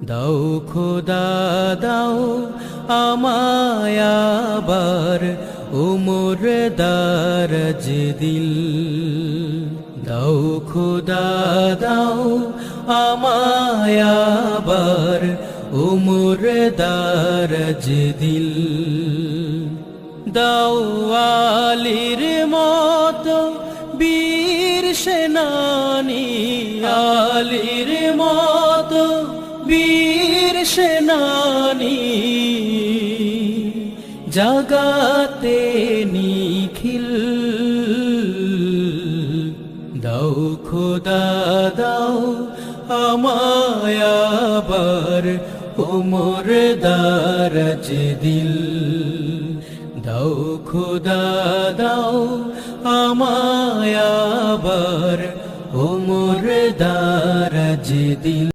দাও খোদা দাও আমায় আবার উমর দারাজ দিল। দাও খোদা দাও আমায় আবার উমর দারাজ দিল। দাও আলীর মতো বীর সেনানী, আলীর মতো বীর সেনানী, জাগাতে নিখিল। দাও খোদা দাও আমায় আবার উমর দারাজ দিল। দাও খোদা দাও আমায় আবার উমর দারাজ দিল।